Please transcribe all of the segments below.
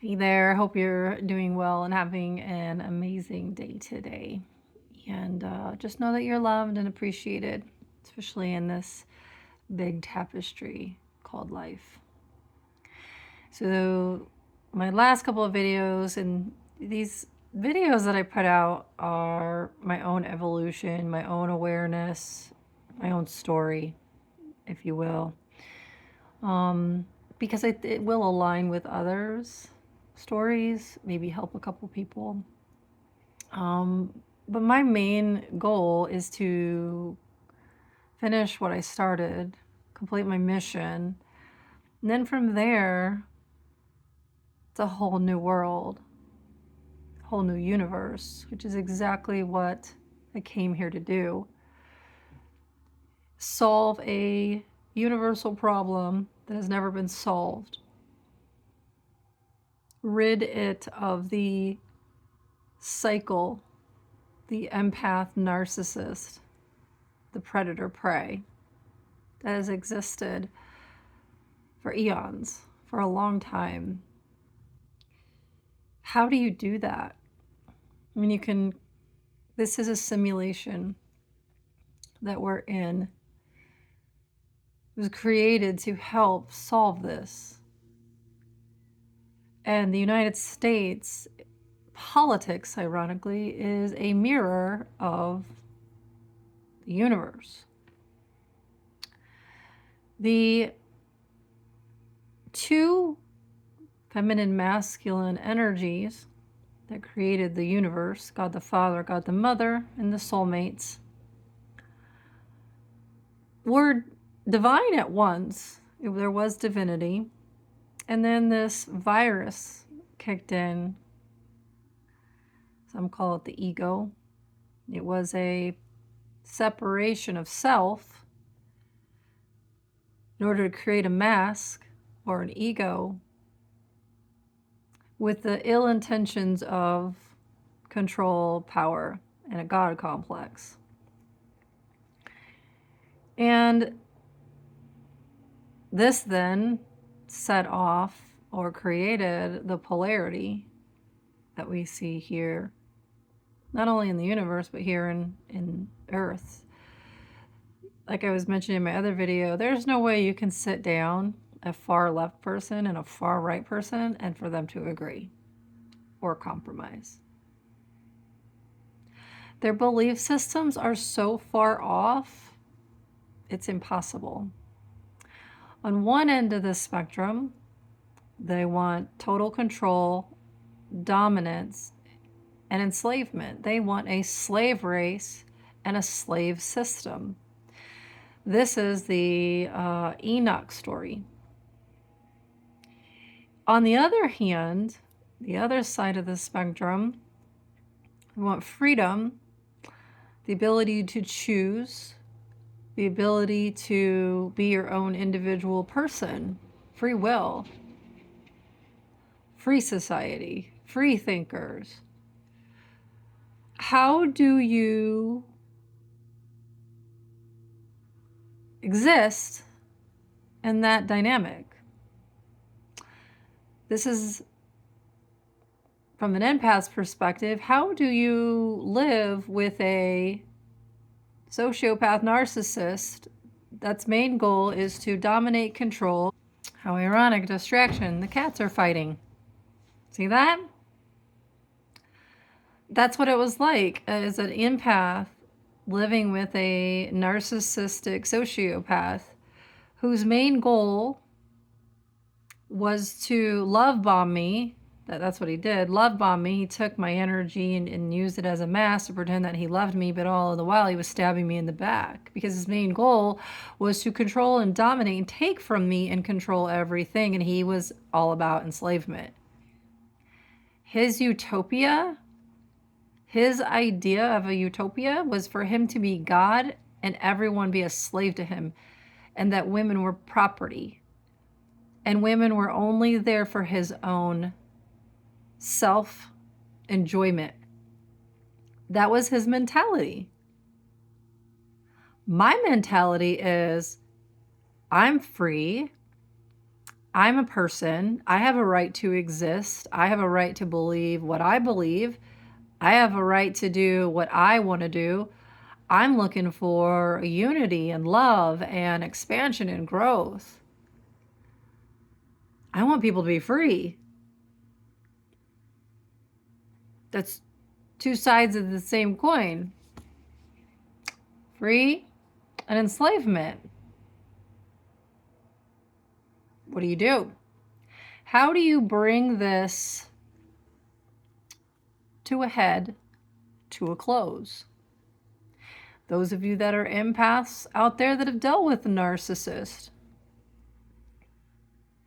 Hey there, I hope you're doing well and having an amazing day today. And just know that you're loved and appreciated, especially in this big tapestry called life. So, my last couple of videos and these videos that I put out are my own evolution, my own awareness, my own story, if you will. Because it will align with others' stories, maybe help a couple people. But my main goal is to finish what I started, complete my mission, and then from there, it's a whole new world, a whole new universe, which is exactly what I came here to do. Solve a universal problem that has never been solved. Rid it of the cycle, the empath narcissist, the predator prey that has existed for eons, for a long time. How do you do that? I mean, this is a simulation that we're in. It was created to help solve this. And the United States politics, ironically, is a mirror of the universe. The two feminine masculine energies that created the universe, God the Father, God the Mother, and the soulmates, were divine at once. There was divinity. And then this virus kicked in. Some call it the ego. It was a separation of self in order to create a mask or an ego with the ill intentions of control, power, and a God complex. And this then set off or created the polarity that we see here, not only in the universe, but here in Earth. Like I was mentioning in my other video, there's no way you can sit down a far left person and a far right person and for them to agree or compromise. Their belief systems are so far off, it's impossible. On one end of the spectrum, they want total control, dominance, and enslavement. They want a slave race and a slave system. This is the Enoch story. On the other hand, the other side of the spectrum, we want freedom, the ability to choose, the ability to be your own individual person, free will, free society, free thinkers. How do you exist in that dynamic? This is from an empath's perspective. How do you live with a sociopath narcissist that's main goal is to dominate, control? How ironic, distraction. The cats are fighting. See that? That's what it was like as an empath living with a narcissistic sociopath whose main goal was to love bomb me. That's what he did. Love bomb me. He took my energy and used it as a mask to pretend that he loved me, but all the while he was stabbing me in the back because his main goal was to control and dominate and take from me and control everything. And he was all about enslavement. His utopia, his idea of a utopia was for him to be God and everyone be a slave to him, and that women were property. And women were only there for his own self-enjoyment. That was his mentality. My mentality is, I'm free. I'm a person. I have a right to exist. I have a right to believe what I believe. I have a right to do what I want to do. I'm looking for unity and love and expansion and growth. I want people to be free. That's two sides of the same coin. Free and enslavement. What do? How do you bring this to a head, to a close? Those of you that are empaths out there that have dealt with a narcissist,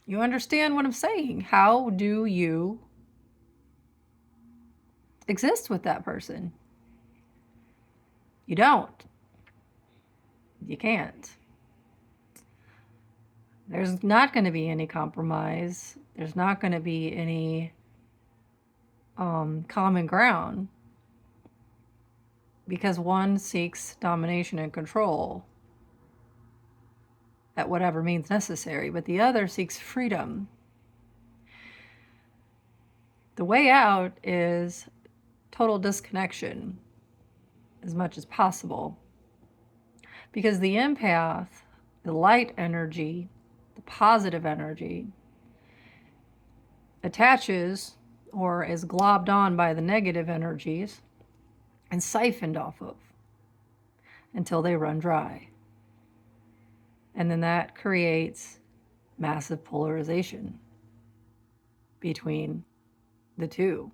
you understand what I'm saying. How do you exist with that person? You don't. You can't. There's not going to be any compromise. There's not going to be any common ground, because one seeks domination and control at whatever means necessary, but the other seeks freedom. The way out is total disconnection as much as possible, because the empath, the light energy, the positive energy, attaches or is globbed on by the negative energies and siphoned off of until they run dry. And then that creates massive polarization between the two.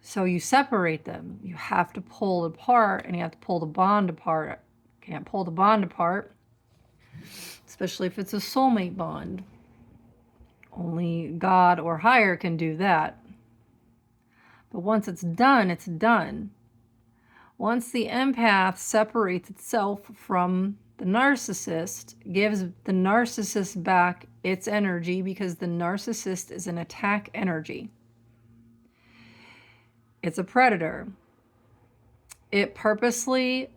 So you separate them. You have to pull it apart, and you have to pull the bond apart. Can't pull the bond apart, especially if it's a soulmate bond. Only God or higher can do that. But once it's done, it's done. Once the empath separates itself from the narcissist, gives the narcissist back its energy, because the narcissist is an attack energy. It's a predator. It purposely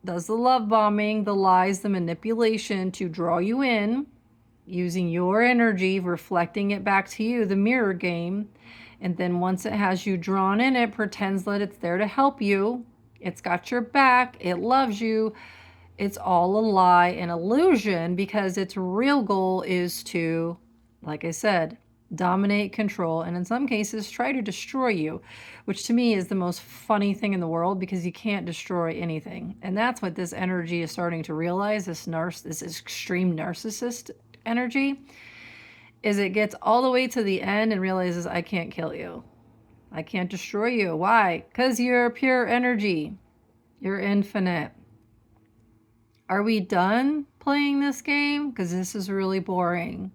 does the love bombing, the lies, the manipulation to draw you in, using your energy, reflecting it back to you, the mirror game. And then once it has you drawn in, it pretends that it's there to help you. It's got your back. It loves you. It's all a lie, an illusion, because its real goal is to, like I said, dominate, control, and in some cases try to destroy you, which to me is the most funny thing in the world, because you can't destroy anything. And that's what this energy is starting to realize, this extreme narcissist energy, is it gets all the way to the end and realizes, I can't kill you. I can't destroy you. Why? Because you're pure energy. You're infinite. Are we done playing this game? Because this is really boring.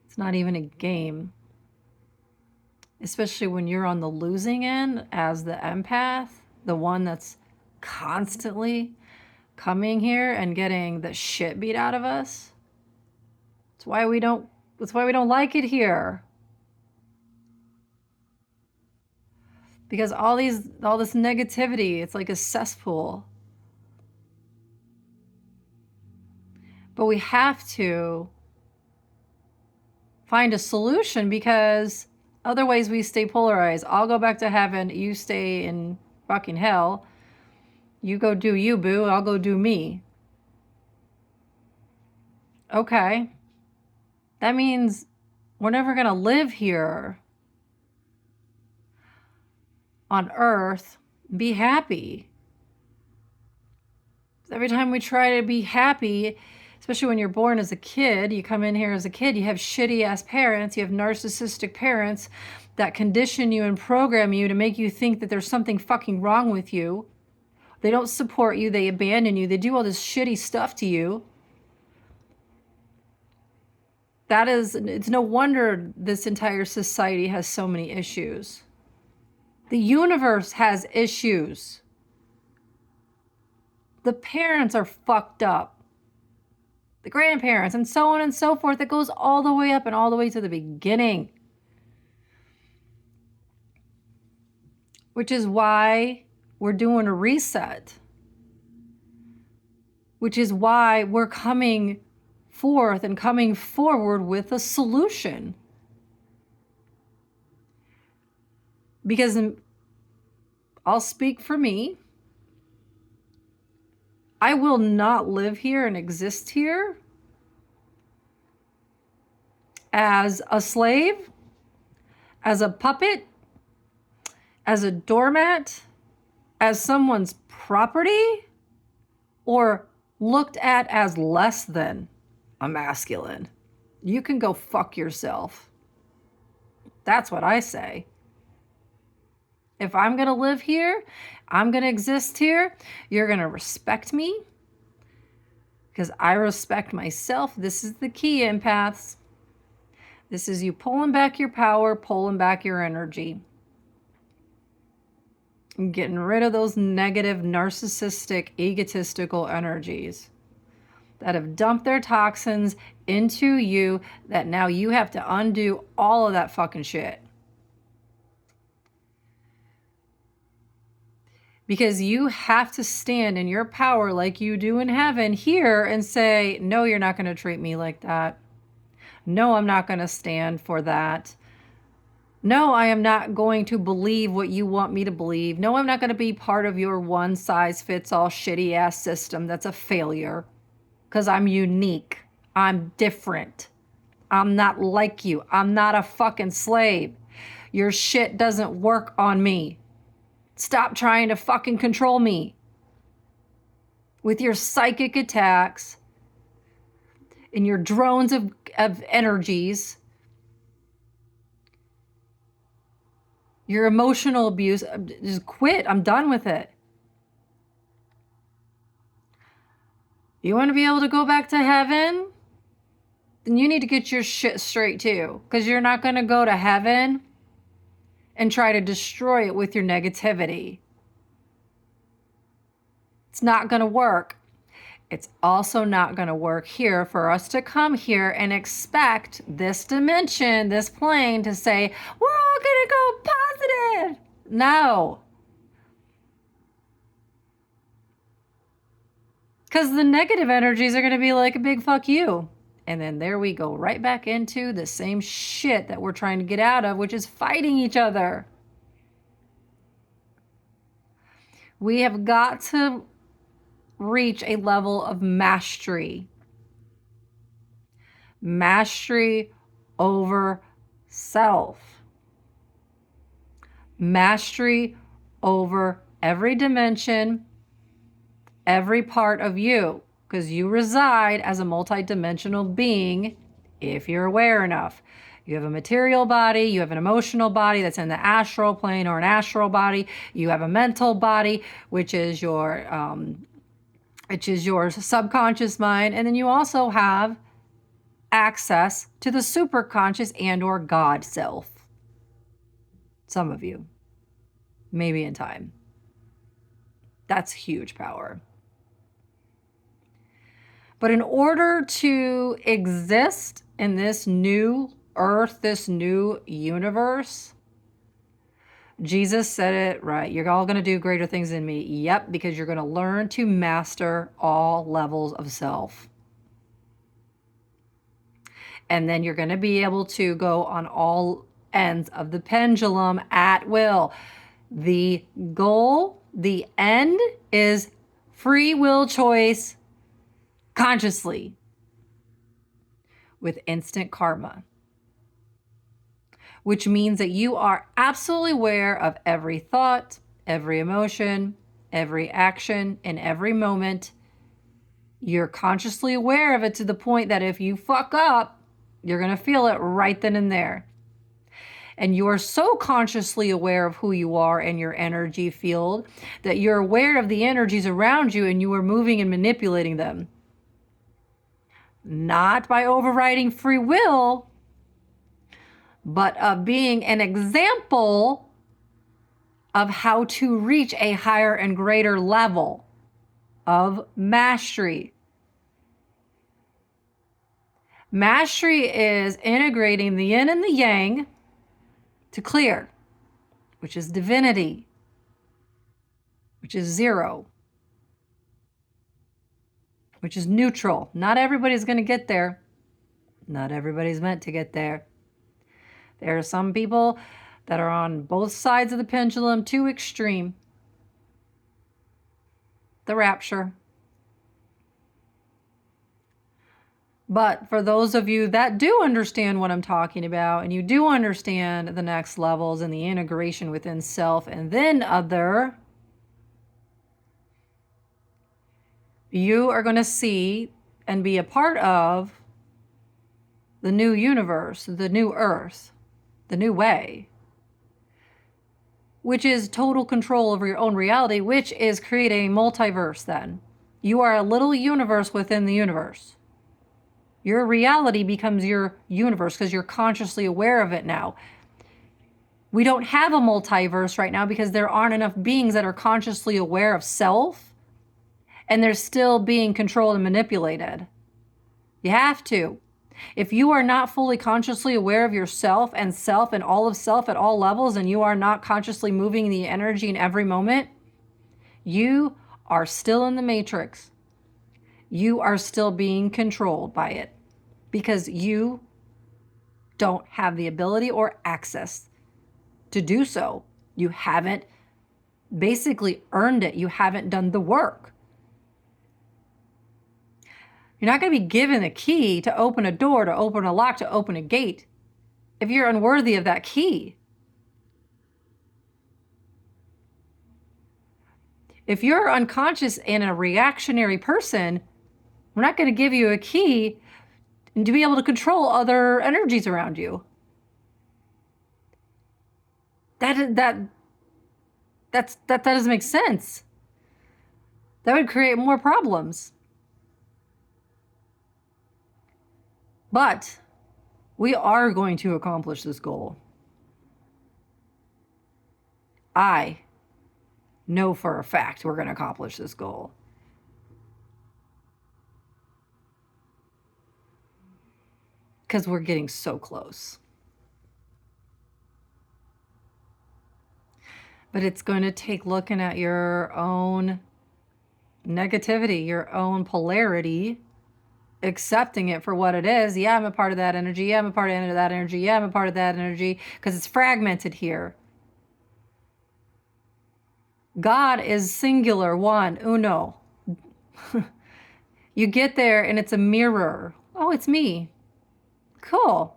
It's not even a game. Especially when you're on the losing end as the empath, the one that's constantly coming here and getting the shit beat out of us. That's why we don't like it here. Because all this negativity, it's like a cesspool. But we have to find a solution, because otherwise we stay polarized. I'll go back to heaven, you stay in fucking hell. You go do you, boo, I'll go do me. Okay. That means we're never going to live here on earth, be happy. Every time we try to be happy, especially when you're born as a kid, you come in here as a kid, you have shitty ass parents, you have narcissistic parents that condition you and program you to make you think that there's something fucking wrong with you. They don't support you, they abandon you, they do all this shitty stuff to you. It's no wonder this entire society has so many issues. The universe has issues. The parents are fucked up. The grandparents, and so on and so forth. It goes all the way up and all the way to the beginning. Which is why we're doing a reset. Which is why we're coming forth and coming forward with a solution. Because I'll speak for me. I will not live here and exist here as a slave, as a puppet, as a doormat, as someone's property, or looked at as less than a masculine. You can go fuck yourself. That's what I say. If I'm going to live here, I'm going to exist here, you're going to respect me because I respect myself. This is the key, empaths. This is you pulling back your power, pulling back your energy. And getting rid of those negative, narcissistic, egotistical energies that have dumped their toxins into you, that now you have to undo all of that fucking shit. Because you have to stand in your power like you do in heaven here and say, no, you're not going to treat me like that. No, I'm not going to stand for that. No, I am not going to believe what you want me to believe. No, I'm not going to be part of your one size fits all shitty ass system that's a failure. Because I'm unique. I'm different. I'm not like you. I'm not a fucking slave. Your shit doesn't work on me. Stop trying to fucking control me with your psychic attacks and your drones of energies, your emotional abuse. Just quit. I'm done with it. You want to be able to go back to heaven? Then you need to get your shit straight too, because you're not going to go to heaven and try to destroy it with your negativity. It's not going to work. It's also not going to work here for us to come here and expect this dimension, this plane, to say, we're all going to go positive. No. Because the negative energies are going to be like a big fuck you. And then there we go right back into the same shit that we're trying to get out of, which is fighting each other. We have got to reach a level of mastery. Mastery over self. Mastery over every dimension, every part of you. Because you reside as a multidimensional being if you're aware enough. You have a material body, you have an emotional body that's in the astral plane or an astral body. You have a mental body, which is your subconscious mind, and then you also have access to the superconscious and or God self. Some of you, maybe in time. That's huge power. But in order to exist in this new earth, this new universe, Jesus said it right. You're all going to do greater things than me. Yep, because you're going to learn to master all levels of self. And then you're going to be able to go on all ends of the pendulum at will. The goal, the end, is free will choice consciously with instant karma, which means that you are absolutely aware of every thought, every emotion, every action, in every moment. You're consciously aware of it to the point that if you fuck up, you're going to feel it right then and there. And you are so consciously aware of who you are and your energy field that you're aware of the energies around you and you are moving and manipulating them. Not by overriding free will, but of being an example of how to reach a higher and greater level of mastery. Mastery is integrating the yin and the yang to clear, which is divinity, which is zero. which is neutral. Not everybody's going to get there. Not everybody's meant to get there. There are some people that are on both sides of the pendulum, too extreme. The rapture. But for those of you that do understand what I'm talking about, and you do understand the next levels and the integration within self and then other, you are going to see and be a part of the new universe, the new earth, the new way, which is total control over your own reality, which is creating a multiverse then. You are a little universe within the universe. Your reality becomes your universe because you're consciously aware of it now. We don't have a multiverse right now because there aren't enough beings that are consciously aware of self, and they're still being controlled and manipulated. You have to. If you are not fully consciously aware of yourself and all of self at all levels, and you are not consciously moving the energy in every moment, you are still in the matrix. You are still being controlled by it because you don't have the ability or access to do so. You haven't basically earned it. You haven't done the work. You're not going to be given a key to open a door, to open a lock, to open a gate if you're unworthy of that key. If you're unconscious and a reactionary person, we're not going to give you a key to be able to control other energies around you. That doesn't make sense. That would create more problems. But we are going to accomplish this goal. I know for a fact we're going to accomplish this goal. Because we're getting so close. But it's going to take looking at your own negativity, your own polarity, accepting it for what it is. Yeah, I'm a part of that energy. Yeah, I'm a part of that energy. Yeah, I'm a part of that energy. Because it's fragmented here. God is singular, one, uno. You get there and it's a mirror. Oh, it's me. Cool.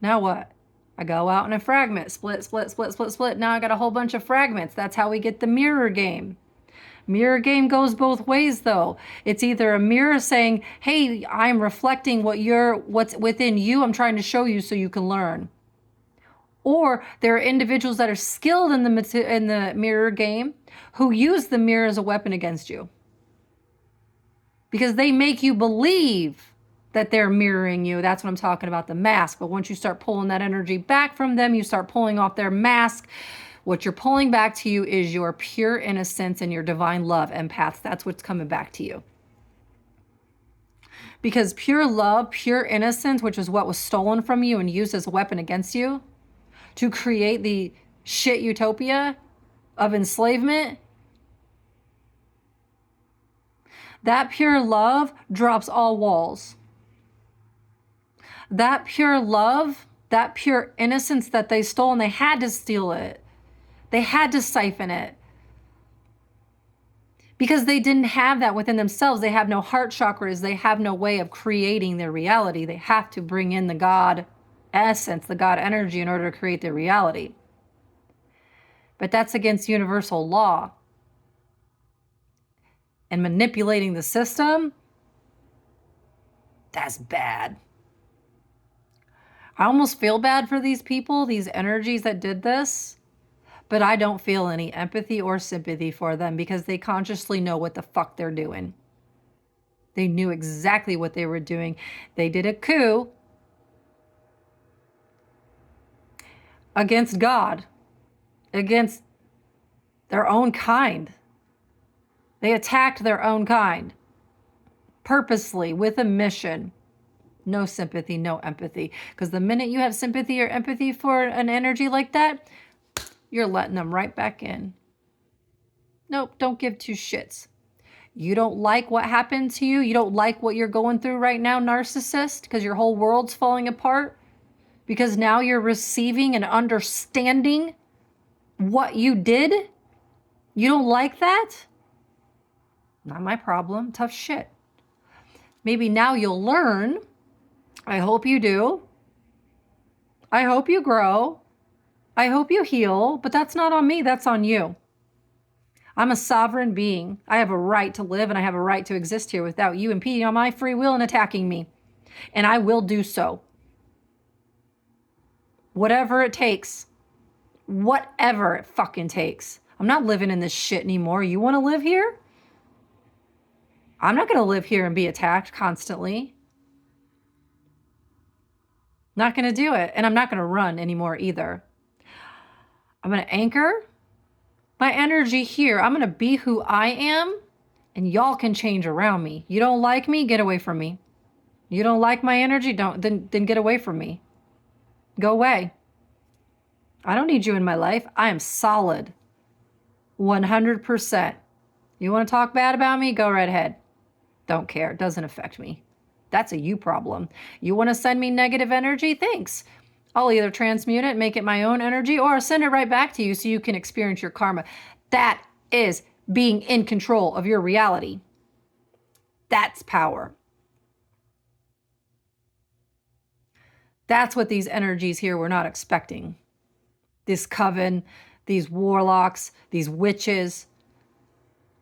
Now what? I go out in a fragment. Split, split, split, split, split. Now I got a whole bunch of fragments. That's how we get the mirror game. Mirror game goes both ways though. It's either a mirror saying, hey, I'm reflecting what's within you. I'm trying to show you so you can learn. Or there are individuals that are skilled in the mirror game who use the mirror as a weapon against you. Because they make you believe that they're mirroring you. That's what I'm talking about, the mask. But once you start pulling that energy back from them, you start pulling off their mask. What you're pulling back to you is your pure innocence and your divine love, empaths. That's what's coming back to you. Because pure love, pure innocence, which is what was stolen from you and used as a weapon against you to create the shit utopia of enslavement, that pure love drops all walls. That pure love, that pure innocence that they stole, and they had to steal it. They had to siphon it. Because they didn't have that within themselves. They have no heart chakras. They have no way of creating their reality. They have to bring in the God essence, the God energy in order to create their reality. But that's against universal law. And manipulating the system, that's bad. I almost feel bad for these people, these energies that did this, but I don't feel any empathy or sympathy for them because they consciously know what the fuck they're doing. They knew exactly what they were doing. They did a coup against God, against their own kind. They attacked their own kind purposely with a mission. No sympathy, no empathy. Because the minute you have sympathy or empathy for an energy like that, you're letting them right back in. Nope, don't give two shits. You don't like what happened to you. You don't like what you're going through right now, narcissist, because your whole world's falling apart. Because now you're receiving and understanding what you did. You don't like that? Not my problem. Tough shit. Maybe now you'll learn. I hope you do. I hope you grow. I hope you heal, but that's not on me. That's on you. I'm a sovereign being. I have a right to live and I have a right to exist here without you impeding on my free will and attacking me. And I will do so. Whatever it takes. Whatever it fucking takes. I'm not living in this shit anymore. You want to live here? I'm not going to live here and be attacked constantly. Not going to do it. And I'm not going to run anymore either. I'm going to anchor my energy here. I'm going to be who I am, and y'all can change around me. You don't like me? Get away from me. You don't like my energy? Then get away from me. Go away. I don't need you in my life. I am solid. 100%. You want to talk bad about me? Go right ahead. Don't care. It doesn't affect me. That's a you problem. You want to send me negative energy? Thanks. I'll either transmute it and make it my own energy or send it right back to you so you can experience your karma. That is being in control of your reality. That's power. That's what these energies here were not expecting. This coven, these warlocks, these witches,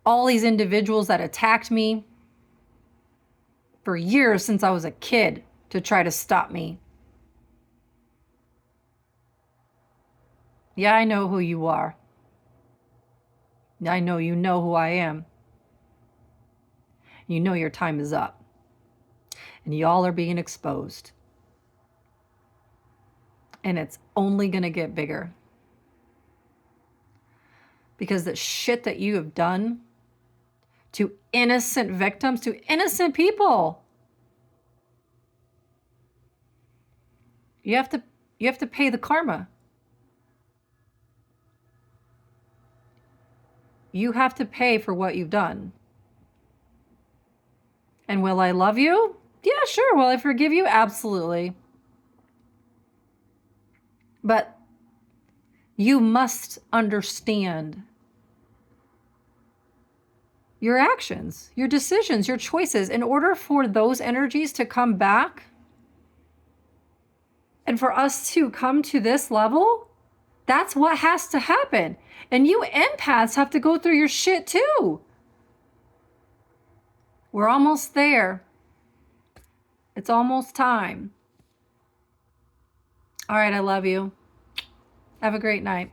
all these individuals that attacked me for years since I was a kid to try to stop me. Yeah, I know who you are. I know you know who I am. You know your time is up. And y'all are being exposed. And it's only going to get bigger. Because the shit that you have done to innocent victims, to innocent people, you have to pay the karma. You have to pay for what you've done. And will I love you? Yeah, sure. Will I forgive you? Absolutely. But you must understand your actions, your decisions, your choices. In order for those energies to come back and for us to come to this level, that's what has to happen. And you empaths have to go through your shit too. We're almost there. It's almost time. All right, I love you. Have a great night.